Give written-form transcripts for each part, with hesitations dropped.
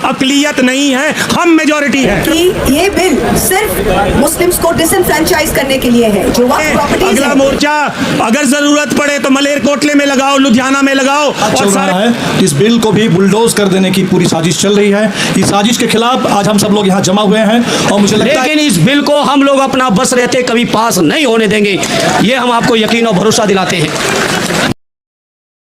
अकलियत नहीं है, हम मेजॉरिटी है। कि ये बिल सिर्फ मुस्लिम्स को डिसएनफ्रेंचाइज करने के लिए है, जो वक्त प्रॉपर्टीज अगला मोर्चा अगर जरूरत पड़े तो मलेरकोटले में लगाओ, लुधियाना में लगाओ। चल रहा है, इस बिल को भी बुलडोज कर देने की पूरी साजिश चल रही है। इस साजिश के खिलाफ आज हम सब लोग यहाँ जमा हुए हैं और मुझे लगता है लेकिन इस बिल को हम लोग अपना बस रहते कभी पास नहीं होने देंगे, ये हम आपको यकीन और भरोसा दिलाते हैं।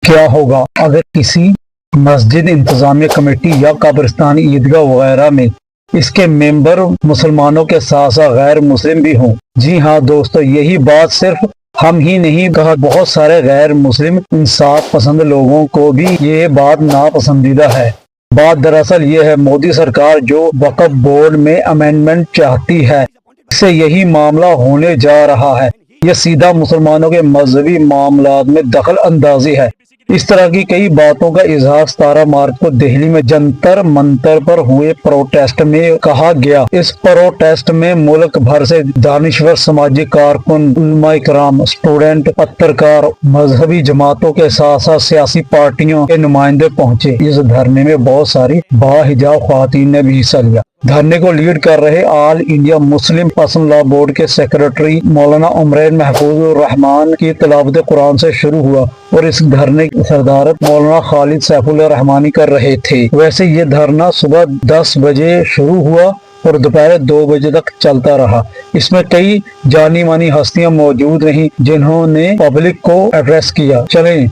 क्या होगा अगर किसी मस्जिद इंतजामिया कमेटी या कब्रिस्तान ईदगाह वगैरह में इसके मेंबर मुसलमानों के साथ साथ गैर मुस्लिम भी हों? जी हाँ दोस्तों, यही बात सिर्फ हम ही नहीं कहा, बहुत सारे गैर मुस्लिम इंसाफ पसंद लोगों को भी ये बात नापसंदीदा है। बात दरअसल ये है, मोदी सरकार जो वक्फ बोर्ड में अमेंडमेंट चाहती है, इससे यही मामला होने जा रहा है। ये सीधा मुसलमानों के मजहबी मामलात में दखल अंदाजी है। इस तरह की कई बातों का इजहार 17 मार्च को दिल्ली में जंतर मंतर पर हुए प्रोटेस्ट में कहा गया। इस प्रोटेस्ट में मुल्क भर से दानिश्वर, समाजी कारकुन, उलमा इकराम, स्टूडेंट, पत्रकार, मजहबी जमातों के साथ साथ सियासी पार्टियों के नुमाइंदे पहुंचे। इस धरने में बहुत सारी बाहिजाब ख्वातीन ने भी हिस्सा लिया। धरने को लीड कर रहे all India Muslim personal law board के सेक्रेटरी मौलाना उमरैन महफूजुर रहमान की तिलावत कुरान से शुरू हुआ और इस धरने की सदारत मौलाना खालिद सैफुल्लाह रहमानी कर रहे थे। वैसे ये धरना सुबह 10 बजे शुरू हुआ और दोपहर 2 बजे तक चलता रहा। इसमें कई जानी मानी हस्तियां मौजूद रहीं जिन्होंने पब्लिक को एड्रेस किया। चलें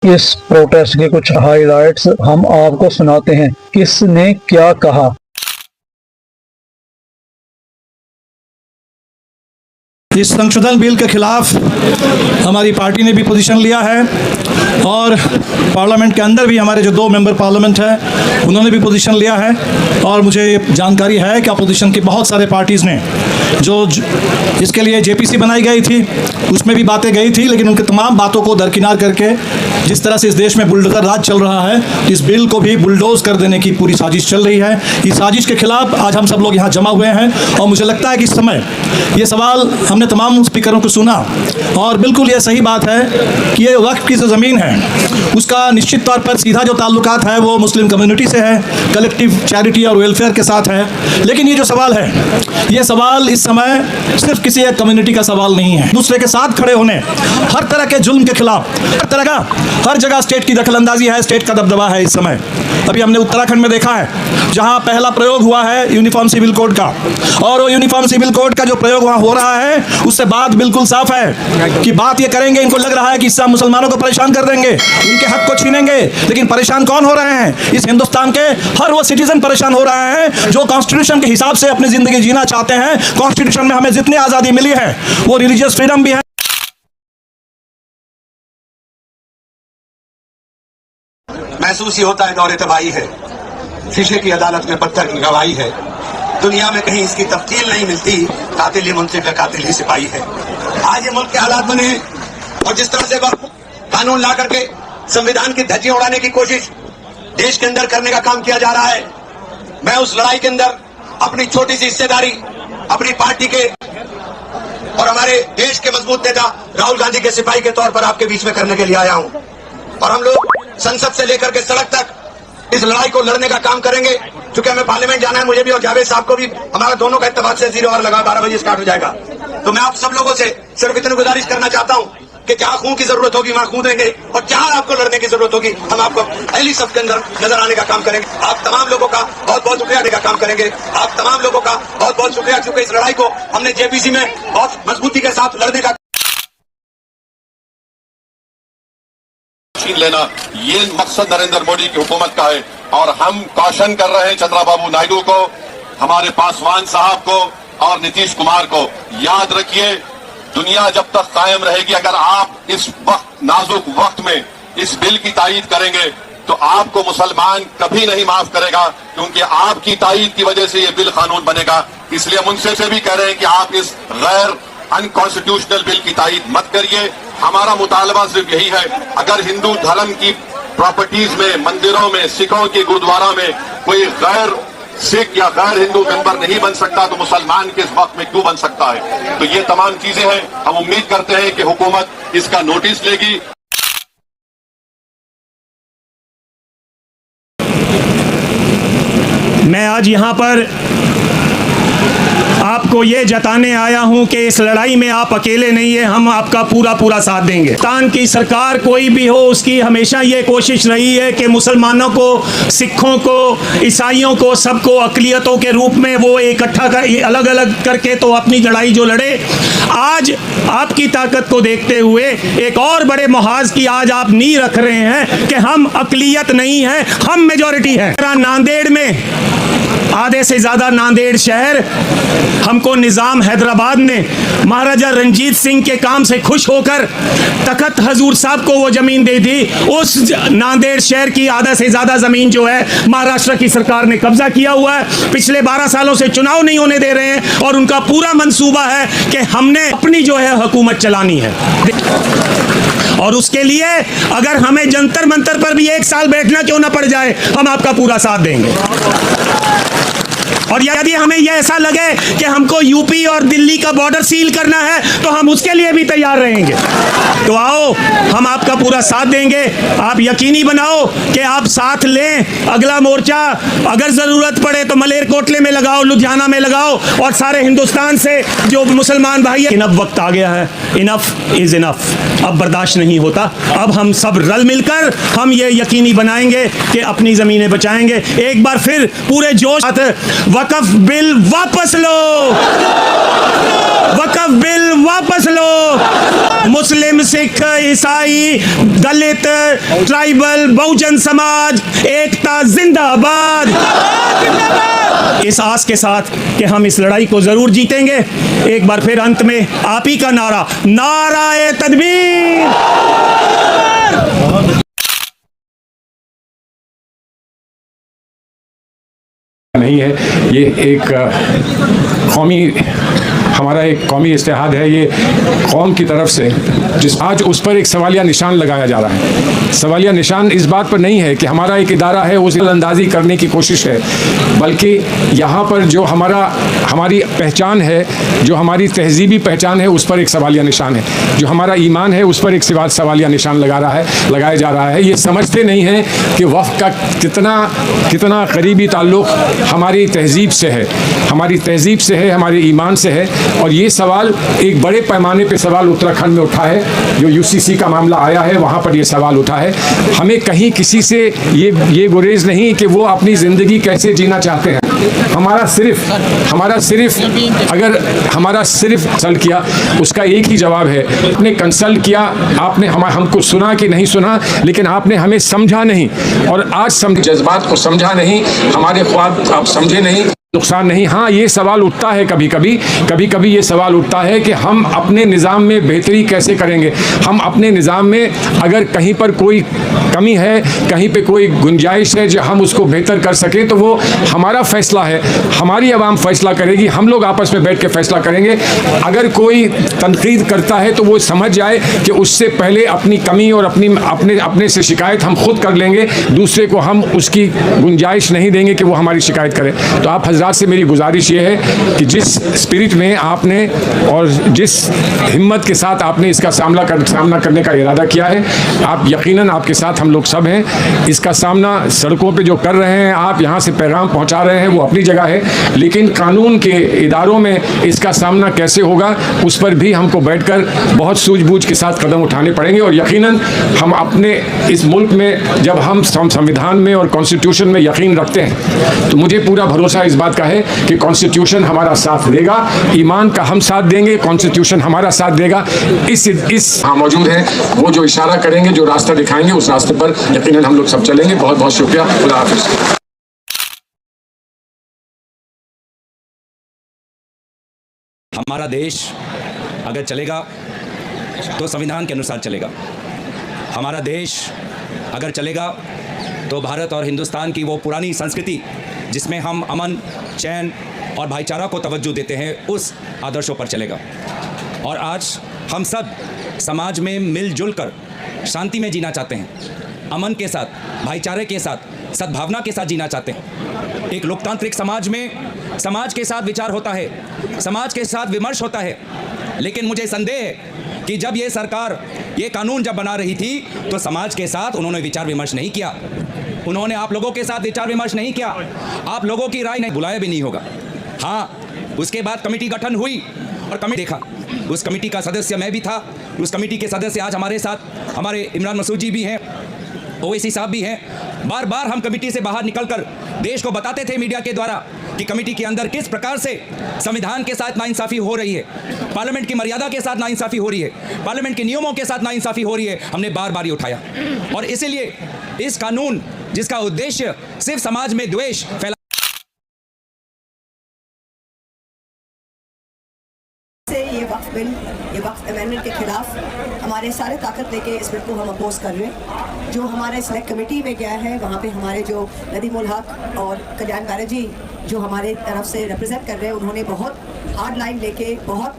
इस प्रोटेस्ट के कुछ हाइलाइट्स हम आपको सुनाते हैं, किसने क्या कहा। इस संशोधन बिल के खिलाफ हमारी पार्टी ने भी पोजीशन लिया है और पार्लियामेंट के अंदर भी हमारे जो 2 मेंबर पार्लियामेंट हैं उन्होंने भी पोजीशन लिया है। और मुझे जानकारी है कि अपोजिशन की बहुत सारे पार्टीज़ ने जो इसके लिए जेपीसी बनाई गई थी उसमें भी बातें गई थी, लेकिन उनके तमाम बातों को दरकिनार करके जिस तरह से इस देश में बुलडोजर राज चल रहा है, इस बिल को भी बुलडोज कर देने की पूरी साजिश चल रही है। इस साजिश के खिलाफ आज हम सब लोग यहाँ जमा हुए हैं और मुझे लगता है कि इस समय ये सवाल हमने तमाम स्पीकरों को सुना और बिल्कुल ये सही बात है कि ये वक्फ की जो ज़मीन है उसका निश्चित तौर पर सीधा जो ताल्लुकात है वो मुस्लिम कम्युनिटी से है, कलेक्टिव चैरिटी और वेलफेयर के साथ है। लेकिन ये जो सवाल है, ये सवाल इस समय सिर्फ किसी एक कम्युनिटी का सवाल नहीं है। दूसरे के साथ खड़े होने, हर तरह के जुल्म के खिलाफ, हर जगह स्टेट की दखलंदाजी है, स्टेट का दबदबा है। इस समय अभी हमने उत्तराखंड में देखा है जहां पहला प्रयोग हुआ है यूनिफॉर्म सिविल कोड का, और वो यूनिफॉर्म सिविल कोड का जो प्रयोग वहां हो रहा है उससे बात बिल्कुल साफ है कि बात ये करेंगे, इनको लग रहा है कि इससे मुसलमानों को परेशान कर देंगे, उनके हक को छीनेंगे। लेकिन परेशान कौन हो रहे हैं? इस हिंदुस्तान के हर वो सिटीजन परेशान हो रहे हैं जो कॉन्स्टिट्यूशन के हिसाब से अपनी जिंदगी जीना चाहते हैं। कॉन्स्टिट्यूशन में हमें जितनी आजादी मिली है वो रिलीजियस फ्रीडम भी है। महसूस ही होता है दौरे तबाही है, शीशे की अदालत में पत्थर की गवाही है। दुनिया में कहीं इसकी तफ्सील नहीं मिलती, कातिल ही मुंसिफ है, कातिल ही सिपाही है। आज ये मुल्क के हालात बने हैं और जिस तरह से कानून ला करके संविधान की धज्जियां उड़ाने की कोशिश देश के अंदर करने का काम किया जा रहा है, मैं उस लड़ाई के अंदर अपनी छोटी सी हिस्सेदारी अपनी पार्टी के और हमारे देश के मजबूत नेता राहुल गांधी के सिपाही के तौर पर आपके बीच में करने के लिए आया हूं। और हम लोग संसद से लेकर के सड़क तक इस लड़ाई को लड़ने का काम करेंगे। क्योंकि हमें पार्लियामेंट जाना है, मुझे भी और जावेद साहब को भी, हमारा दोनों का इत्तेफाक से 0 आवर लगा 12 बजे स्टार्ट हो जाएगा। तो मैं आप सब लोगों से सिर्फ इतनी गुजारिश करना चाहता हूं कि जहां खून की जरूरत होगी वहां खून देंगे और जहां आपको लड़ने की जरूरत होगी हम आपको पहली सब के अंदर नजर आने का काम करेंगे। आप तमाम लोगों का बहुत बहुत शुक्रिया देने का काम करेंगे। आप तमाम लोगों का बहुत बहुत शुक्रिया, क्योंकि इस लड़ाई को हमने जेपीसी में बहुत मजबूती के साथ लड़ने का लेना, ये मकसद नरेंद्र मोदी की हुकूमत का है। और हम कॉशन कर रहे हैं चंद्रबाबू नायडू को, हमारे पासवान साहब को और नीतीश कुमार को, याद रखिए दुनिया जब तक कायम रहेगी, अगर आप इस वक्त नाजुक वक्त में इस बिल की तायीद करेंगे तो आपको मुसलमान कभी नहीं माफ करेगा, क्योंकि आपकी तायीद की वजह से ये बिल कानून बनेगा। इसलिए हम उनसे भी कह रहे हैं कि आप इस गैर अनकॉन्स्टिट्यूशनल बिल की तायीद मत करिए। हमारा मुतालबा सिर्फ यही है, अगर हिंदू धर्म की प्रॉपर्टीज में, मंदिरों में, सिखों के गुरुद्वारा में कोई गैर सिख या गैर हिंदू मेंबर नहीं बन सकता तो मुसलमान के इस वक्त में क्यों बन सकता है? तो ये तमाम चीजें हैं, हम उम्मीद करते हैं कि हुकूमत इसका नोटिस लेगी। मैं आज यहाँ पर आपको ये जताने आया हूं कि इस लड़ाई में आप अकेले नहीं है, हम आपका पूरा साथ देंगे। पाकिस्तान की सरकार कोई भी हो, उसकी हमेशा ये कोशिश रही है कि मुसलमानों को, सिखों को, ईसाइयों को, सबको अक़लियतों के रूप में वो इकट्ठा कर, अलग अलग करके तो अपनी लड़ाई जो लड़े। आज आपकी ताकत को देखते हुए एक और बड़े मुहाज की आज आप नींव रख रहे हैं कि हम अक़लियत नहीं है, हम मेजॉरिटी है। नांदेड़ में आधे से ज़्यादा नांदेड़ शहर हमको निज़ाम हैदराबाद ने महाराजा रंजीत सिंह के काम से खुश होकर तखत हजूर साहब को वो ज़मीन दे दी। उस नांदेड़ शहर की आधा से ज़्यादा ज़मीन जो है महाराष्ट्र की सरकार ने कब्जा किया हुआ है। पिछले 12 सालों से चुनाव नहीं होने दे रहे हैं और उनका पूरा मंसूबा है कि हमने अपनी जो है हुकूमत चलानी है। और उसके लिए अगर हमें जंतर मंतर पर भी 1 साल बैठना क्यों ना पड़ जाए, हम आपका पूरा साथ देंगे। और यदि हमें यह ऐसा लगे कि हमको यूपी और दिल्ली का बॉर्डर सील करना है तो हम उसके लिए भी तैयार रहेंगे। तो आओ, हम आपका पूरा साथ देंगे। आप यकीनी बनाओ कि आप साथ लें। अगला मोर्चा अगर ज़रूरत पड़े तो मलेरकोटले में लगाओ, लुधियाना में लगाओ, और सारे हिंदुस्तान से जो मुसलमान भाई हैं। इनफ वक्त आ गया है, इनफ इज़ इनफ। अब बर्दाश्त नहीं होता। अब हम सब रल मिलकर हम ये यकीनी बनाएंगे कि अपनी ज़मीनें बचाएंगे। एक बार फिर पूरे जोश वक़्फ़ बिल वापस लो, वक़्फ़ बिल वापस लो। मुस्लिम, सिख, ईसाई, दलित, ट्राइबल, बहुजन समाज, एकता जिंदाबाद। इस आस के साथ कि हम इस लड़ाई को जरूर जीतेंगे, एक बार फिर अंत में आप ही का नारा, नाराए तकबीर। नहीं है, ये एक हमारा एक कौमी इस्तेहाद है। ये कौम की तरफ से जिस आज उस पर एक सवालिया निशान लगाया जा रहा है। सवालिया निशान इस बात पर नहीं है कि हमारा एक इदारा है उस अंदाज़ी करने की कोशिश है, बल्कि यहाँ पर जो हमारी पहचान है, जो हमारी तहजीबी पहचान है, उस पर एक सवालिया निशान है। जो हमारा ईमान है उस पर एक सवालिया निशान लगाया जा रहा है। ये समझते नहीं हैं कि वफ़्क़ का कितना करीबी ताल्लुक़ हमारी तहजीब से है, हमारे ईमान से है। और ये सवाल एक बड़े पैमाने पे सवाल उत्तराखंड में उठा है। जो यूसीसी का मामला आया है वहाँ पर ये सवाल उठा है। हमें कहीं किसी से ये गुरेज नहीं कि वो अपनी ज़िंदगी कैसे जीना चाहते हैं। हमारा सिर्फ कंसल्ट किया, उसका एक ही जवाब है, आपने कंसल्ट किया, आपने हमको सुना कि नहीं सुना, लेकिन आपने हमें समझा नहीं। और आज जज्बात को समझा नहीं, हमारे ख्वाब आप समझे नहीं, नुकसान नहीं। हाँ, ये सवाल उठता है कभी कभी ये सवाल उठता है कि हम अपने निज़ाम में बेहतरी कैसे करेंगे। हम अपने निज़ाम में अगर कहीं पर कोई कमी है, कहीं पे कोई गुंजाइश है जो हम उसको बेहतर कर सकें, तो वो हमारा फ़ैसला है, हमारी आवाम फ़ैसला करेगी। हम लोग आपस में बैठ के फ़ैसला करेंगे। अगर कोई तनकीद करता है तो वो समझ जाए कि उससे पहले अपनी कमी और अपने से शिकायत हम खुद कर लेंगे, दूसरे को हम उसकी गुंजाइश नहीं देंगे कि वो हमारी शिकायत करे। तो आप हज़रात से मेरी गुजारिश ये है कि जिस स्पिरिट में आपने और जिस हिम्मत के साथ आपने इसका सामना करने का इरादा किया है, आप यकीनन आपके साथ हम लोग सब हैं। इसका सामना सड़कों पे जो कर रहे हैं, आप यहाँ से पैगाम पहुँचा रहे हैं, वो अपनी जगह है, लेकिन कानून के इदारों में इसका सामना कैसे होगा उस पर भी हमको बैठकर बहुत सूझबूझ के साथ कदम उठाने पड़ेंगे। और यकीनन हम अपने इस मुल्क में जब हम संविधान में और कॉन्स्टिट्यूशन में यकीन रखते हैं तो मुझे पूरा भरोसा इस बात का है कि कॉन्स्टिट्यूशन हमारा साथ देगा, ईमान का हम साथ देंगे, कॉन्स्टिट्यूशन हमारा साथ देगा। इस मौजूद है, वो जो इशारा करेंगे, जो रास्ता दिखाएंगे, उस रास्ते पर यकीनन हम लोग सब चलेंगे। बहुत बहुत शुक्रिया। खुदा हाफिज़। हमारा देश अगर चलेगा तो संविधान के अनुसार चलेगा। हमारा देश अगर चलेगा तो भारत और हिंदुस्तान की वो पुरानी संस्कृति जिसमें हम अमन, चैन और भाईचारा को तवज्जो देते हैं, उस आदर्शों पर चलेगा। और आज हम सब समाज में मिलजुल कर शांति में जीना चाहते हैं, अमन के साथ, भाईचारे के साथ, सद्भावना के साथ जीना चाहते हैं। एक लोकतांत्रिक समाज में समाज के साथ विचार होता है, समाज के साथ विमर्श होता है, लेकिन मुझे संदेह है कि जब ये सरकार ये कानून जब बना रही थी तो समाज के साथ उन्होंने विचार विमर्श नहीं किया, उन्होंने आप लोगों के साथ विचार विमर्श नहीं किया, आप लोगों की राय नहीं, बुलाया भी नहीं होगा। हाँ, उसके बाद कमेटी गठन हुई और कमेटी देखा, उस कमेटी का सदस्य मैं भी था, उस कमेटी के सदस्य आज हमारे साथ हमारे इमरान मसूद जी भी हैं, ओवैसी साहब भी हैं। बार बार हम कमेटी से बाहर निकलकर देश को बताते थे मीडिया के द्वारा कि कमेटी के अंदर किस प्रकार से संविधान के साथ नाइंसाफ़ी हो रही है, पार्लियामेंट की मर्यादा के साथ नाइंसाफ़ी हो रही है, पार्लियामेंट के नियमों के साथ नाइंसाफ़ी हो रही है। हमने बार बार ये उठाया और इसीलिए इस कानून जिसका उद्देश्य सिर्फ समाज में द्वेष फैला ये वक्फ बिल, ये वक्फ अमेंडमेंट के खिलाफ हमारे सारे ताकत लेके इस बिल को हम अपोज कर रहे हैं। जो हमारे सिलेक्ट कमेटी में गया है वहाँ पे हमारे जो नदीमुल हक और कल्याण बैनर्जी जी जो हमारे तरफ से रिप्रेजेंट कर रहे हैं, उन्होंने बहुत हार्ड लाइन लेके बहुत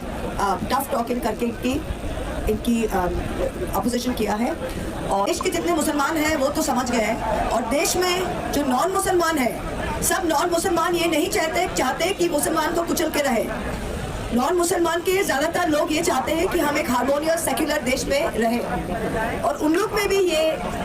टफ टॉकिंग करके इनकी अपोजिशन किया है। और देश के जितने मुसलमान हैं वो तो समझ गए हैं, और देश में जो नॉन मुसलमान है, सब नॉन मुसलमान ये नहीं चाहते कि मुसलमान को कुचल के रहे। नॉन मुसलमान के ज़्यादातर लोग ये चाहते हैं कि हम एक हार्मोनियस सेक्युलर देश में रहें, और उन लोग में भी ये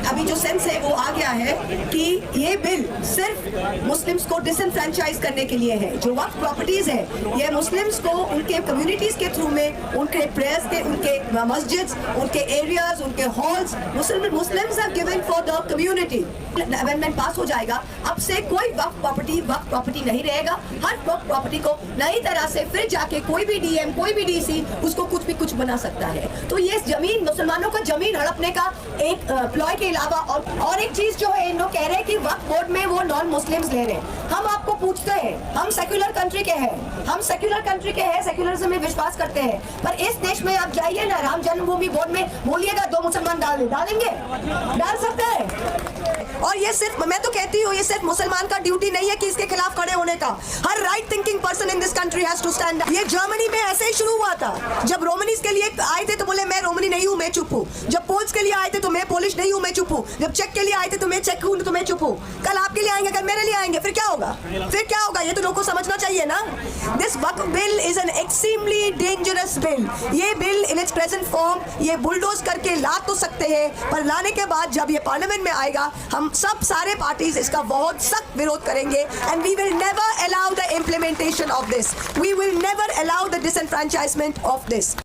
अभी जो सेंस है वो आ गया है कि ये बिल सिर्फ मुस्लिम्स को डिसएनफ्रेंचाइज करने के लिए है। जो वक्फ प्रॉपर्टीज है ये मुस्लिम्स को उनके कम्युनिटीज के थ्रू में, उनके प्रेयर्स के, उनके मस्जिद्स, उनके एरियाज, उनके halls Muslims are given for the community. Amendment pass हो जाएगा, अब से कोई वक्फ प्रॉपर्टी नहीं रहेगा। हर वक्फ प्रॉपर्टी को नई तरह से फिर जाके कोई भी डीएम, कोई भी डीसी उसको कुछ बना सकता है। तो ये जमीन, मुसलमानों का जमीन हड़पने का एक प्लॉय के अलावा और एक चीज जो है, इन लोग कह रहे हैं कि वक्फ बोर्ड में वो नॉन मुस्लिम्स ले रहे हैं। हम आपको पूछते हैं, हम सेक्युलर कंट्री के हैं, सेक्युलरिज्म में विश्वास करते हैं, पर इस देश में आप जाइए ना, राम जन्मभूमि बोर्ड में बोलिएगा 2 मुसलमान डालेंगे, डाल सकते हैं। और ये सिर्फ, मैं तो कहती हूँ, ये सिर्फ मुसलमान का ड्यूटी नहीं है कि इसके खिलाफ खड़े होने का। हर right thinking person in this country has to stand. ये जर्मनी में ऐसे ही शुरू हुआ था। जब रोमनीज के लिए आए थे तो बोले मैं रोमनी नहीं हूँ, मैं चुप हूँ। जब पोल्स के लिए आए थे तो मैं पोलिश नहीं हूँ, मैं चुप हूँ। जब चेक के लिए आए थे तो मैं चेक हूँ, तो मैं चुप हूँ। कल आपके लिए आएंगे, कल मेरे लिए आएंगे, फिर क्या होगा? ये तो लोगों को समझना चाहिए ना। This Waqf bill is an extremely dangerous bill. ये bill in its present form ये बुलडोज करके ला तो सकते हैं, पर लाने के बाद जब ये पार्लियामेंट में आएगा, हम सब सारे पार्टीज इसका बहुत सख्त विरोध करेंगे। And we will never allow the implementation of this, we will never allow the disenfranchisement of this.